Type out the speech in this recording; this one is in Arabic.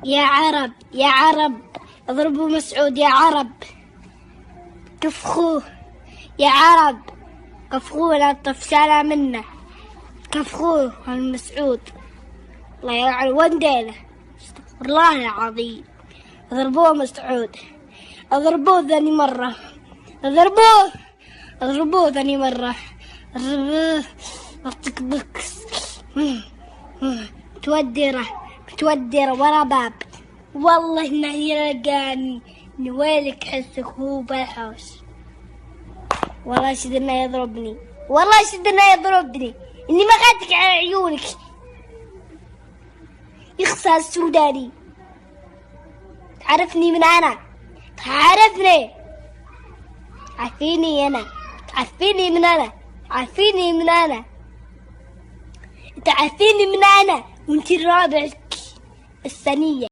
يا عرب يا عرب اضربوا مسعود يا عرب، كفخوه يا عرب، كفخوه لا تفشلها منه، كفخوه المسعود الله يلعن ونديله، استغفر الله العظيم. اضربوه مسعود، اضربوه ثاني مرة، اضربوه ثاني مرة، اضربوه اعطيك بكس متودرة ورا باب، والله انه يلقاني نويلك حسك هو بالحوش، والله شد انه يضربني، والله شد انه يضربني، اني ما خدتك على عيونك يخسى السوداني. تعرفني من انا، تعرفني، تعرفيني انا، تعرفيني من انا، تعرفيني من انا، تعرفيني من انا، وانتي الرابع الثانية.